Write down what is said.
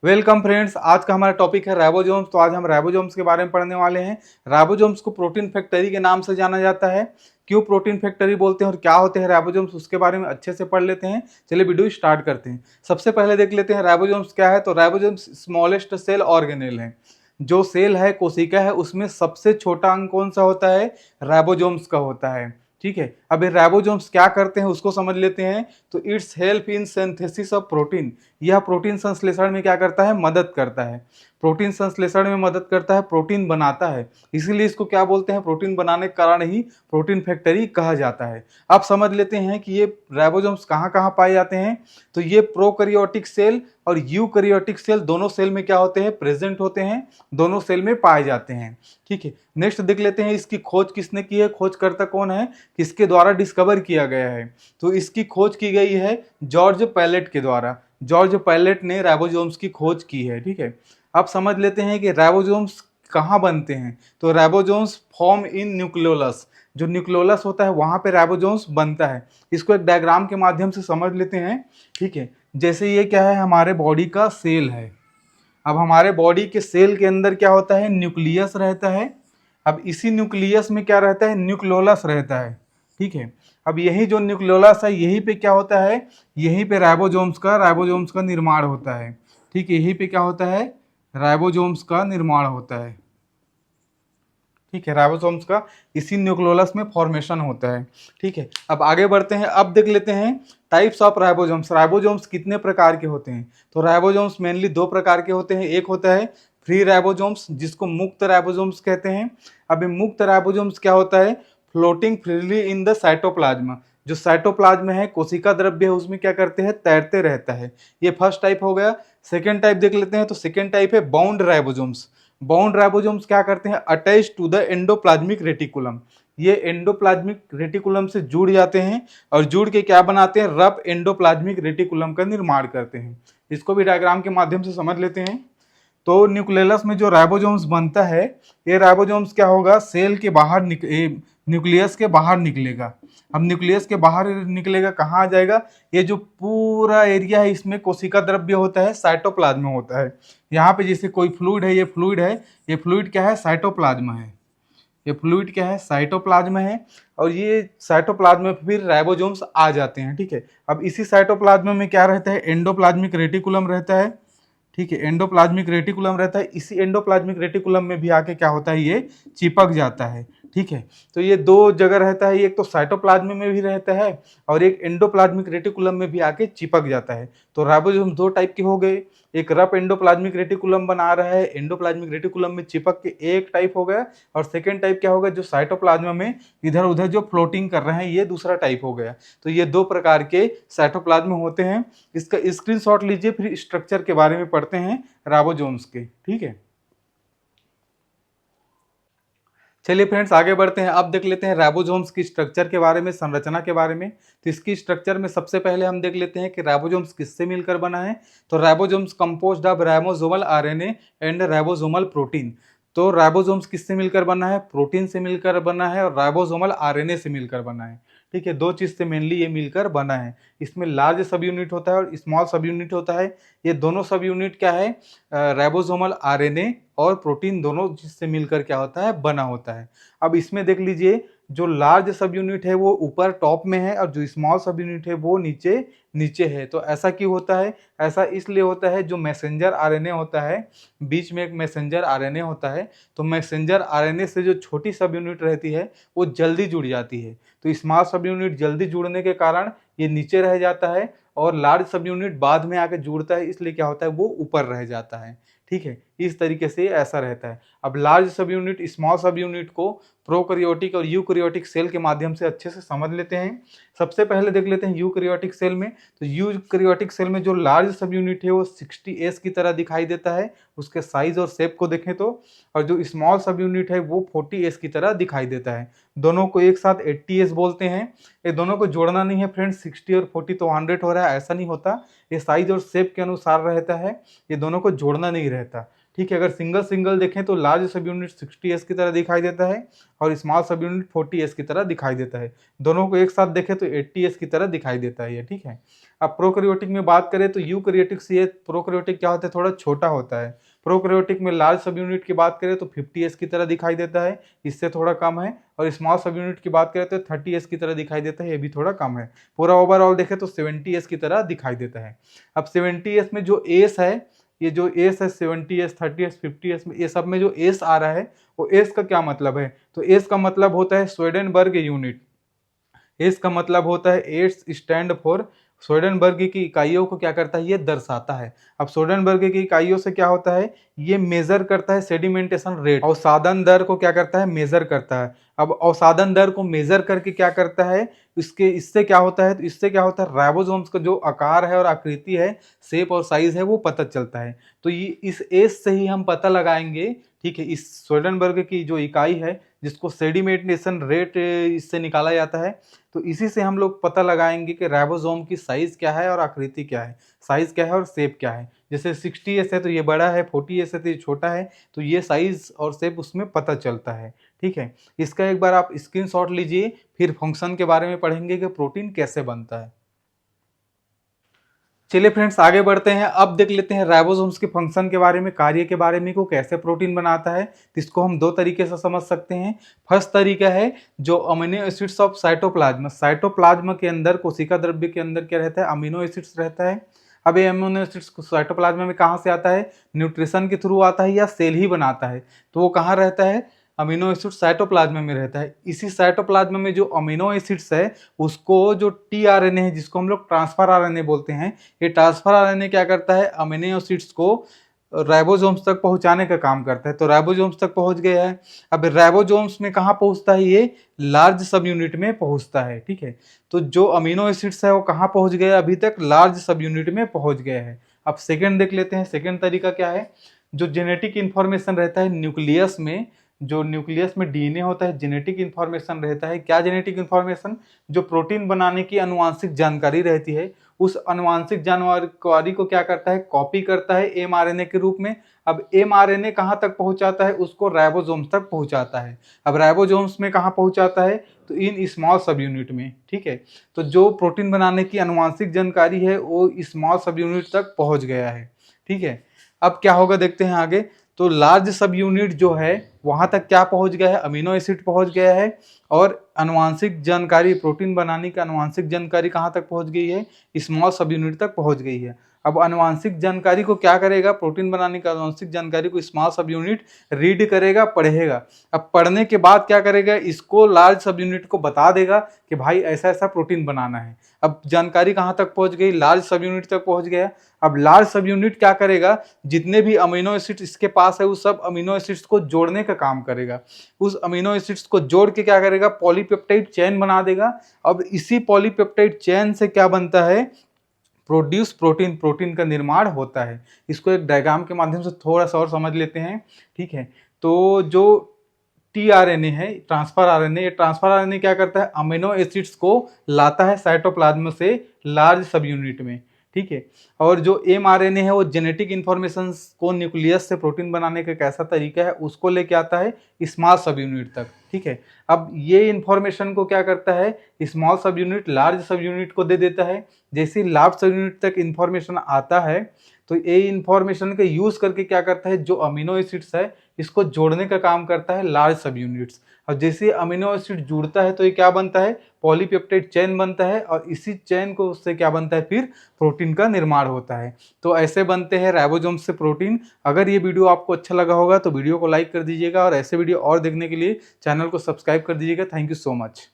Welcome friends, आज का हमारा टॉपिक है राइबोसोम्स। तो आज हम राइबोसोम्स के बारे में पढ़ने वाले हैं। राइबोसोम्स को प्रोटीन फैक्टरी के नाम से जाना जाता है। क्यों प्रोटीन फैक्टरी बोलते हैं और क्या होते हैं राइबोसोम्स, उसके बारे में अच्छे से पढ़ लेते हैं। चलिए वीडियो स्टार्ट करते हैं। सबसे पहले देख लेते हैं राइबोसोम्स क्या है। तो राइबोसोम्स स्मॉलेस्ट सेल ऑर्गेनेल है। जो सेल है, कोशिका है, उसमें सबसे छोटा अंग कौन सा होता है? राइबोसोम्स का होता है। ठीक है, अब ये राइबोसोम्स क्या करते हैं उसको समझ लेते हैं। तो it's help in synthesis of protein. यह प्रोटीन संश्लेषण में क्या करता है? मदद करता है। प्रोटीन संश्लेषण में मदद करता है, प्रोटीन बनाता है। इसीलिए इसको क्या बोलते हैं? प्रोटीन बनाने के कारण ही प्रोटीन फैक्टरी कहा जाता है। अब समझ लेते हैं कि ये राइबोसोम्स कहाँ कहाँ पाए जाते हैं। तो ये प्रोकैरियोटिक सेल और यूकैरियोटिक सेल दोनों सेल में क्या होते हैं? प्रेजेंट होते हैं, दोनों सेल में पाए जाते हैं। ठीक है, नेक्स्ट देख लेते हैं इसकी खोज किसने की है। खोजकर्ता कौन है, किसके द्वारा डिस्कवर किया गया है? तो इसकी खोज की गई है जॉर्ज पैलेट के द्वारा। जॉर्ज पैलेट ने राइबोसोम्स की खोज की है। ठीक है, अब समझ लेते हैं कि राइबोसोम्स कहाँ बनते हैं। तो राइबोसोम्स फॉर्म इन न्यूक्लियोलस। जो न्यूक्लियोलस होता है वहां पे राइबोसोम्स बनता है। इसको एक डायग्राम के माध्यम से समझ लेते हैं। ठीक है, जैसे ये क्या है, हमारे बॉडी का सेल है। अब हमारे बॉडी के सेल के अंदर क्या होता है? न्यूक्लियस रहता है। अब इसी न्यूक्लियस में क्या रहता है? न्यूक्लियोलस रहता है। ठीक है, अब यही जो न्यूक्लियोलस है यहीं पे क्या होता है? यहीं पे राइबोसोम्स का निर्माण होता है। ठीक है, यहीं पे क्या होता है? राइबोसोम्स का निर्माण होता है। ठीक है, राइबोसोम्स का इसी न्यूक्लियोलस में फॉर्मेशन होता है। ठीक है, अब आगे बढ़ते हैं। अब देख लेते हैं टाइप्स ऑफ राइबोसोम्स। राइबोसोम्स कितने प्रकार के होते हैं? तो राइबोसोम्स मेनली दो प्रकार के होते हैं। एक होता है फ्री राइबोसोम्स, जिसको मुक्त राइबोसोम्स कहते हैं। अब ये मुक्त राइबोसोम्स क्या होता है? Floating freely in the cytoplasm. जो साइटोप्लाज्म है, कोशिका द्रव्य है, उसमें क्या करते हैं? तैरते रहता है। ये फर्स्ट टाइप हो गया। सेकेंड टाइप देख लेते हैं। तो सेकेंड टाइप है बाउंड राइबोसोम्स। बाउंड राइबोसोम्स क्या करते हैं? Attach to the endoplasmic reticulum. ये एंडोप्लाज्मिक रेटिकुलम से जुड़ जाते हैं और जुड़ के क्या बनाते हैं? रफ एंडोप्लाज्मिक रेटिकुलम का निर्माण करते हैं। इसको भी डायग्राम के माध्यम से समझ लेते हैं। तो न्यूक्लियस में जो राइबोसोम्स बनता है, ये राइबोसोम्स क्या होगा? सेल के बाहर न्यूक्लियस के बाहर निकलेगा। अब न्यूक्लियस के बाहर निकलेगा, कहाँ आ जाएगा? ये जो पूरा एरिया है इसमें कोशिका द्रव्य होता है, साइटोप्लाज्म होता है। यहाँ पे जैसे कोई फ्लूइड है, ये फ्लूइड है। ये फ्लूइड क्या है? साइटोप्लाज्म है। ये फ्लूइड क्या है? साइटोप्लाज्म है। और ये साइटोप्लाज्म में फिर राइबोसोम्स आ जाते हैं। ठीक है, अब इसी साइटोप्लाज्म में क्या रहता है? एंडोप्लाज्मिक रेटिकुलम रहता है। ठीक है, एंडोप्लाज्मिक रेटिकुलम रहता है। इसी एंडोप्लाज्मिक रेटिकुलम में भी आके क्या होता है? ये चिपक जाता है। ठीक है, तो ये दो जगह रहता है। एक तो साइटोप्लाज्म में भी रहता है और एक एंडोप्लाज्मिक रेटिकुलम में भी आके चिपक जाता है। तो राइबोसोम दो टाइप के हो गए। एक रफ एंडोप्लाज्मिक रेटिकुलम बना रहा है, एंडोप्लाज्मिक रेटिकुलम में चिपक के, एक टाइप हो गया। और सेकेंड टाइप क्या होगा? जो साइटोप्लाज्म में इधर उधर जो फ्लोटिंग कर रहे हैं, ये दूसरा टाइप हो गया। तो ये दो प्रकार के साइटोप्लाज्म होते हैं। इसका स्क्रीनशॉट लीजिए, फिर स्ट्रक्चर के बारे में पढ़ते हैं राइबोसोम्स के। ठीक है, चलिए फ्रेंड्स आगे बढ़ते हैं। अब देख लेते हैं राइबोसोम्स की स्ट्रक्चर के बारे में, संरचना के बारे में। तो इसकी स्ट्रक्चर में सबसे पहले हम देख लेते हैं कि राइबोसोम्स किससे मिलकर बना है। तो ribosomes composed of ribosomal RNA and ribosomal protein. तो राइबोसोम्स किससे मिलकर बना है? प्रोटीन से मिलकर बना है और राइबोसोमल आरएनए से मिलकर बना है। ठीक है, दो चीज से मेनली ये मिलकर बना है। इसमें लार्ज सब यूनिट होता है और स्मॉल सब यूनिट होता है। ये दोनों सब यूनिट क्या है? राइबोसोमल आरएनए और प्रोटीन दोनों जिससे मिलकर क्या होता है? बना होता है। अब इसमें देख लीजिए, जो लार्ज सब यूनिट है वो ऊपर टॉप में है और जो स्मॉल सब यूनिट है वो नीचे नीचे है। तो ऐसा क्यों होता है? ऐसा इसलिए होता है, जो मैसेंजर आरएनए होता है, बीच में एक मैसेंजर आरएनए होता है। तो मैसेंजर आरएनए से जो छोटी सब यूनिट रहती है वो जल्दी जुड़ जाती है। तो स्मॉल सब यूनिट जल्दी जुड़ने के कारण ये नीचे रह जाता है और लार्ज सब यूनिट बाद में आके जुड़ता है, इसलिए क्या होता है? वो ऊपर रह जाता है। ठीक है, इस तरीके से ऐसा रहता है। अब लार्ज सब यूनिट, स्मॉल सब यूनिट को प्रोकैरियोटिक और यूकैरियोटिक सेल के माध्यम से अच्छे से समझ लेते हैं। सबसे पहले देख लेते हैं यूकैरियोटिक सेल में। तो यूकैरियोटिक सेल में जो लार्ज सब यूनिट है वो 60S की तरह दिखाई देता है, उसके साइज और शेप को देखें तो। और जो स्मॉल सब यूनिट है वो 40S की तरह दिखाई देता है। दोनों को एक साथ 80S बोलते हैं। ये दोनों को जोड़ना नहीं है फ्रेंड्स, 60 और 40 तो 100 हो रहा है, ऐसा नहीं होता। ये साइज और शेप के अनुसार रहता है, ये दोनों को जोड़ना नहीं रहता। ठीक है। अगर सिंगल सिंगल देखें तो लार्ज सब यूनिट 60s की तरह दिखाई देता है और स्मॉल सब यूनिट 40s की तरह दिखाई देता है। दोनों को एक साथ देखें तो 80s की तरह दिखाई देता है ये, ठीक है। अब प्रोकैरियोटिक में बात करें तो यूकैरियोटिक से ये प्रोकैरियोटिक क्या होता है, थोड़ा छोटा होता है। प्रोकैरियोटिक में लार्ज सब यूनिट की बात करें तो 50s की तरह दिखाई देता है, इससे थोड़ा कम है। और स्मॉल सब यूनिट की बात करें तो 30s की तरह दिखाई देता है, ये भी थोड़ा कम है। पूरा ओवरऑल देखें तो 70s की तरह दिखाई देता है। अब 70s में जो एस है, ये जो एस है 70s 30s 50s में, ये सब में जो एस आ रहा है वो एस का क्या मतलब है, तो एस का मतलब होता है स्वेडेनबर्ग यूनिट। एस का मतलब होता है एट्स स्टैंड फॉर, स्वेडेनबर्ग की इकाइयों को क्या करता है, ये दर्शाता है। अब स्वेडेनबर्ग की इकाइयों से क्या होता है, ये मेजर करता है सेडिमेंटेशन रेट, अवसादन दर को क्या करता है, मेजर करता है। अब अवसादन दर को मेजर करके क्या करता है, इससे क्या होता है, तो इससे क्या होता है, राइबोसोम्स का जो आकार है और आकृति है, शेप और साइज है, वो पता चलता है। तो ये इस एस से ही हम पता लगाएंगे, ठीक है। इस स्वेडेनबर्ग की जो इकाई है जिसको सेडिमेंटेशन रेट इससे निकाला जाता है, तो इसी से हम लोग पता लगाएंगे कि राइबोसोम की साइज क्या है और आकृति क्या है, साइज क्या है और शेप क्या है। जैसे 60s है तो ये बड़ा है, 40s है तो ये छोटा है, तो ये साइज और शेप उसमें पता चलता है, ठीक है। इसका एक बार आप स्क्रीनशॉट लीजिए, फिर फंक्शन के बारे में पढ़ेंगे कि प्रोटीन कैसे बनता है। चलिए फ्रेंड्स आगे बढ़ते हैं। अब देख लेते हैं राइबोसोम्स के फंक्शन के बारे में, कार्य के बारे में, को कैसे प्रोटीन बनाता है। तो इसको हम दो तरीके से समझ सकते हैं। फर्स्ट तरीका है जो amino acids of cytoplasm, cytoplasm के अंदर, कोशिका द्रव्य के अंदर क्या रहता है, अमीनो एसिड्स रहता है। अब ये अमीनो एसिड्स साइटोप्लाज्म में कहाँ से आता है, न्यूट्रिशन के थ्रू आता है या सेल ही बनाता है, तो वो कहाँ रहता है, अमीनो एसिड साइटोप्लाज्म में रहता है। इसी साइटोप्लाज्म में जो अमीनो एसिड्स है उसको जो टीआरएनए है, जिसको हम लोग ट्रांसफर आरएनए बोलते हैं, ये ट्रांसफर आरएनए क्या करता है, अमीनो एसिड्स को राइबोसोम्स तक पहुंचाने का काम करता है। तो राइबोसोम्स तक पहुंच गया है। अब राइबोसोम्स में कहाँ पहुंचता है, ये लार्ज सब यूनिट में पहुंचता है, ठीक है। तो जो अमीनो एसिड्स है वो कहाँ पहुंच गया, अभी तक लार्ज सब यूनिट में पहुंच गया है। अब सेकेंड देख लेते हैं, सेकेंड तरीका क्या है, जो जेनेटिक इंफॉर्मेशन रहता है न्यूक्लियस में, जो न्यूक्लियस में डीएनए होता है, जेनेटिक इंफॉर्मेशन रहता है। क्या जेनेटिक इंफॉर्मेशन, जो प्रोटीन बनाने की अनुवांशिक जानकारी रहती है, उस अनुवांशिक जानकारी को क्या करता है, कॉपी करता है एमआरएनए के रूप में। अब एमआरएनए कहाँ तक पहुंचाता है, उसको राइबोसोम्स तक पहुंचाता है। अब राइबोसोम्स में कहाँ पहुंचाता है, तो इन स्मॉल सब यूनिट में, ठीक है। तो जो प्रोटीन बनाने की अनुवांशिक जानकारी है वो स्मॉल सब यूनिट तक पहुंच गया है, ठीक है। अब क्या होगा देखते हैं आगे। तो लार्ज सब यूनिट जो है वहां तक क्या पहुंच गया है, अमीनो एसिड पहुंच गया है, और अनुवांशिक जानकारी, प्रोटीन बनाने की अनुवांशिक जानकारी कहां तक पहुंच गई है, स्मॉल सब यूनिट तक पहुंच गई है। अब अनुवांशिक जानकारी को क्या करेगा, प्रोटीन बनाने की अनुवांशिक जानकारी को स्मॉल सब यूनिट रीड करेगा, पढ़ेगा। अब पढ़ने के बाद क्या करेगा, इसको लार्ज सब यूनिट को बता देगा कि भाई ऐसा ऐसा प्रोटीन बनाना है। अब जानकारी कहाँ तक पहुंच गई, लार्ज सब यूनिट तक पहुंच गया। अब लार्ज सब यूनिट क्या करेगा, जितने भी अमीनो एसिड्स इसके पास है उस सब अमीनो एसिड्स को जोड़ने का काम करेगा। उस अमीनो एसिड्स को जोड़ के क्या करेगा, पॉलीपेप्टाइड चेन बना देगा। अब इसी पॉलीपेप्टाइड चेन से क्या बनता है, प्रोड्यूस प्रोटीन, प्रोटीन का निर्माण होता है। इसको एक डायग्राम के माध्यम से थोड़ा सा और समझ लेते हैं, ठीक है। तो जो टीआरएनए है, ट्रांसफर आरएनए, ट्रांसफर आरएनए क्या करता है, अमीनो एसिड्स को लाता है साइटोप्लाज्म से लार्ज सब यूनिट में, ठीक है। और जो एमआरएनए है वो जेनेटिक इंफॉर्मेशन को न्यूक्लियस से प्रोटीन बनाने का कैसा तरीका है उसको लेके आता है स्मॉल सब यूनिट तक, ठीक है। अब ये इंफॉर्मेशन को क्या करता है, स्मॉल सब यूनिट लार्ज सब यूनिट को दे देता है। जैसे लार्ज सब यूनिट तक इंफॉर्मेशन आता है तो ये इंफॉर्मेशन का यूज करके क्या करता है, जो अमीनो एसिड्स है इसको जोड़ने का काम करता है लार्ज सब यूनिट्स। और जैसे अमीनो एसिड जुड़ता है तो ये क्या बनता है, पॉलीपेप्टाइड चेन बनता है, और इसी चेन को उससे क्या बनता है, फिर प्रोटीन का निर्माण होता है। तो ऐसे बनते हैं राइबोसोम्स से प्रोटीन। अगर ये वीडियो आपको अच्छा लगा होगा तो वीडियो को लाइक कर दीजिएगा, और ऐसे वीडियो और देखने के लिए चैनल को सब्सक्राइब कर दीजिएगा। Thank you so much.